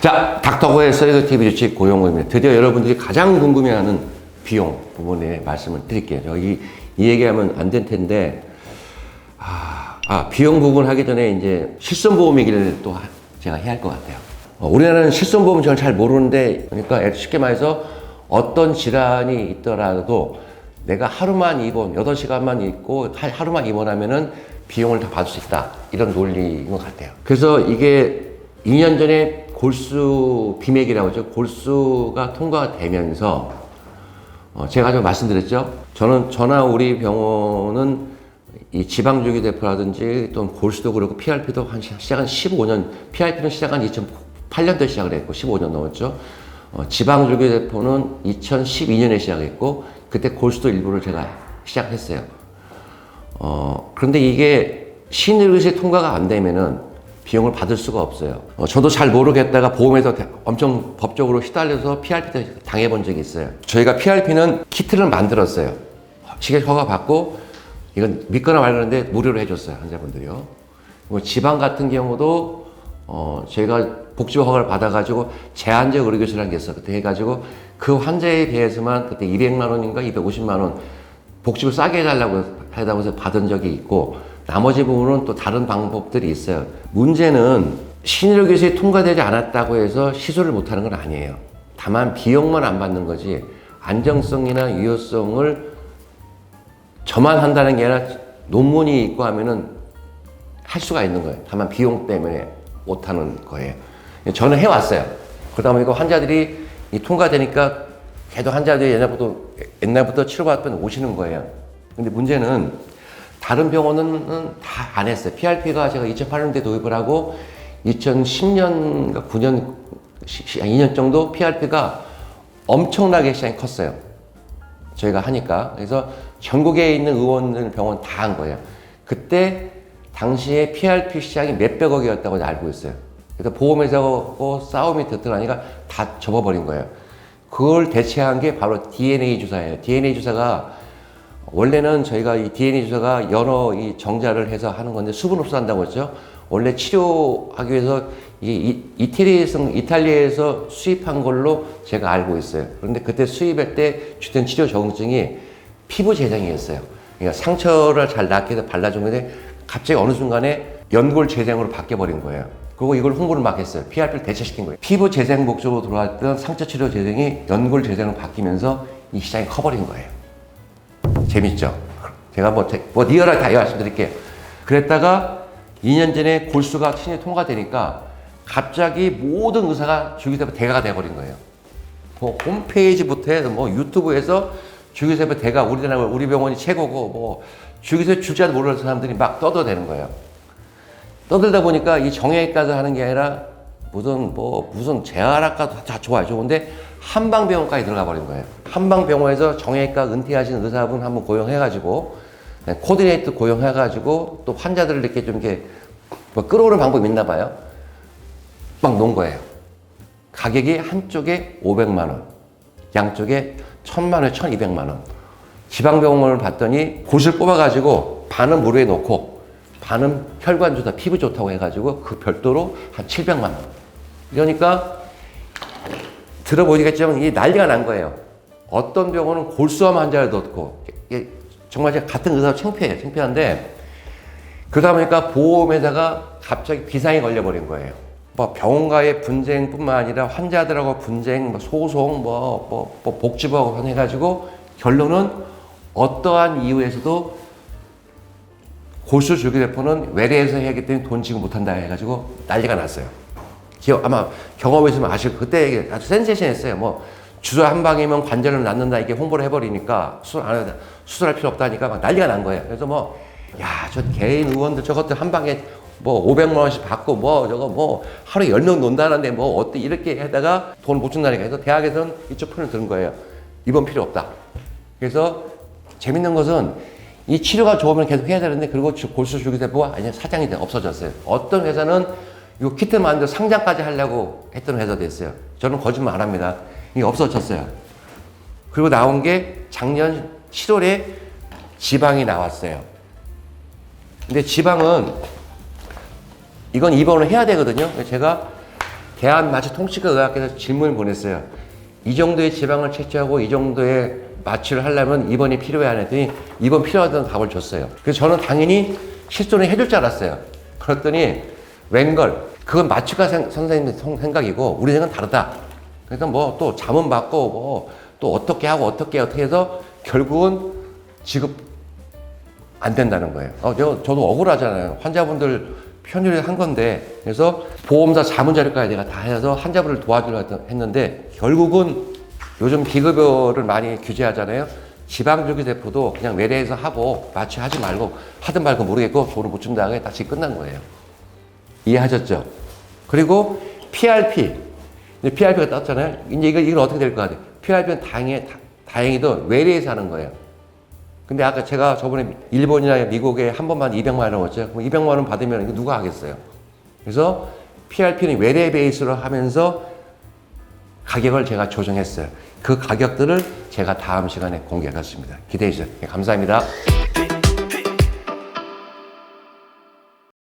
자, 닥터고의 썰리더 TV 주식 고용호입니다. 드디어 여러분들이 가장 궁금해하는 비용 부분에 말씀을 드릴게요. 이 얘기하면 안 될 텐데, 비용 부분 하기 전에 이제 실손보험 얘기를 또 제가 해야 할 것 같아요. 우리나라는 실손보험 저는 잘 모르는데, 그러니까 쉽게 말해서 어떤 질환이 있더라도 내가 하루만 입원, 8시간만 있고 하루만 입원하면은 비용을 다 받을 수 있다. 이런 논리인 것 같아요. 그래서 이게 2년 전에 골수 비맥이라고 하죠. 골수가 통과되면서 제가 좀 말씀드렸죠. 저나 우리 병원은 이 지방주기대표라든지 또는 골수도 그렇고 PRP도 시작한 15년, PRP는 시작한 2008년도에 시작을 했고 15년 넘었죠. 지방주기대표는 2012년에 시작했고 그때 골수도 일부를 제가 시작했어요. 그런데 이게 신의료기세 통과가 안 되면은 비용을 받을 수가 없어요. 저도 잘 모르겠다가 보험에서 엄청 법적으로 휘달려서 PRP 당해본 적이 있어요. 저희가 PRP는 키트를 만들었어요. 시계 허가 받고 이건 믿거나 말거나인데 무료로 해줬어요. 환자분들이요. 지방 같은 경우도 저희가 복지부 허가를 받아가지고 제한적 의료교수라는 게 있어. 그때 해가지고 그 환자에 대해서만 그때 200만 원인가 250만 원 복지부 싸게 해달라고 해서 받은 적이 있고 나머지 부분은 또 다른 방법들이 있어요. 문제는 신의료기술이 통과되지 않았다고 해서 시술을 못하는 건 아니에요. 다만 비용만 안 받는 거지 안정성이나 유효성을 저만 한다는 게 아니라 논문이 있고 하면은 할 수가 있는 거예요. 다만 비용 때문에 못하는 거예요. 저는 해왔어요. 그러다 보니까 환자들이 통과되니까 걔도 환자들이 옛날부터 치료받던 오시는 거예요. 근데 문제는 다른 병원은 다 안 했어요. PRP가 제가 2008년도에 도입을 하고 2010년, 9년, 2년 정도 PRP가 엄청나게 시장이 컸어요. 저희가 하니까. 그래서 전국에 있는 의원들 병원 다 한 거예요. 그때 당시에 PRP 시장이 몇백억이었다고 알고 있어요. 그래서 보험회사하고 싸움이 됐더라니까 다 접어버린 거예요. 그걸 대체한 게 바로 DNA 주사예요. DNA 주사가 원래는 저희가 이 DNA 주사가 여러 이 정자를 해서 하는 건데 수분 흡수한다고 했죠. 원래 치료하기 위해서 이탈리아에서 수입한 걸로 제가 알고 있어요. 그런데 그때 수입할 때 주된 치료 정증이 피부 재생이었어요. 그러니까 상처를 잘 낫게 해서 발라주는데 갑자기 어느 순간에 연골 재생으로 바뀌어버린 거예요. 그리고 이걸 홍보를 막 했어요. PRP를 대체시킨 거예요. 피부 재생 목적으로 들어왔던 상처 치료 재생이 연골 재생으로 바뀌면서 이 시장이 커버린 거예요. 재밌죠? 제가 리얼하게 다 말씀드릴게요. 그랬다가 2년 전에 골수가 신이 통과되니까 갑자기 모든 의사가 주기세포 대가가 돼버린 거예요. 홈페이지부터 해서 유튜브에서 주기세포 대가 우리 병원이 최고고 주기세포 줄지도 모르는 사람들이 막 떠들어대는 거예요. 떠들다 보니까 이 정형외과에서 하는 게 아니라 무슨 재활학과도 다 좋은데 한방병원까지 들어가 버린 거예요. 한방병원에서 정형외과 은퇴하신 의사분 한번 고용해가지고 코디네이터 고용해가지고 또 환자들을 이렇게 좀 끌어오는 방법이 있나 봐요. 막 놓은 거예요. 가격이 한쪽에 500만 원, 양쪽에 1000만 원, 1200만 원. 지방병원을 봤더니 곳을 뽑아가지고 반은 무료에 놓고 반은 혈관 좋다, 피부 좋다고 해가지고 그 별도로 한 700만 원. 이러니까 들어보시겠지만 이게 난리가 난 거예요. 어떤 병원은 골수암 환자를 넣고 정말 제가 같은 의사도 창피해요. 창피한데 그러다 보니까 보험에다가 갑자기 비상이 걸려버린 거예요. 병원과의 분쟁뿐만 아니라 환자들하고 분쟁, 소송, 복지부하고 해가지고 결론은 어떠한 이유에서도 골수 주기대포는 외래에서 해야기 때문에 돈 지급 못한다 해가지고 난리가 났어요. 아마 경험해보시면 아실 그때 아주 센세이션했어요. 주사 한 방이면 관절을 낳는다 이렇게 홍보를 해버리니까 수술할 필요 없다니까 막 난리가 난 거예요. 그래서 저 개인 의원들 저것들 한 방에 500만 원씩 받고 하루에 10명 논다는데 어때 이렇게 하다가 돈 못 준다니까 해서 대학에서는 이쪽 편을 들은 거예요. 이번 필요 없다. 그래서 재밌는 것은 이 치료가 좋으면 계속 해야 되는데 그리고 골수 주기세포가 아니 사장이 없어졌어요. 어떤 회사는 이 키트 만들어 상장까지 하려고 했던 회사도 있어요. 저는 거짓말 안 합니다. 이게 없어졌어요. 그리고 나온 게 작년 7월에 지방이 나왔어요. 근데 지방은 이건 입원을 해야 되거든요. 제가 대한마취통치과의학회에서 질문을 보냈어요. 이 정도의 지방을 채취하고 이 정도의 마취를 하려면 입원이 필요해 안 했더니 입원 필요하다는 답을 줬어요. 그래서 저는 당연히 실손을 해줄 줄 알았어요. 그랬더니 웬걸 그건 마취과 선생님 생각이고 우리 생각은 다르다. 그러니까 뭐 또 자문 받고 뭐 또 어떻게 하고 어떻게 해서 결국은 지급 안 된다는 거예요. 저도 억울하잖아요. 환자분들 편의를 한 건데 그래서 보험사 자문자료까지 내가 다 해서 환자분을 도와주려고 했는데 결국은 요즘 비급여를 많이 규제하잖아요. 지방줄기세포도 그냥 외래에서 하고 마취하지 말고 하든 말고 모르겠고 돈을 못 준 다음에 다시 끝난 거예요. 이해하셨죠? 그리고 PRP. PRP가 떴잖아요. 이제 이건 어떻게 될 것 같아요? PRP는 다행히도 외래에서 하는 거예요. 근데 아까 제가 저번에 일본이나 미국에 한 번만 200만 원 넣었죠. 그럼 200만 원 받으면 이거 누가 하겠어요? 그래서 PRP는 외래 베이스로 하면서 가격을 제가 조정했어요. 그 가격들을 제가 다음 시간에 공개하겠습니다. 기대해 주세요. 감사합니다.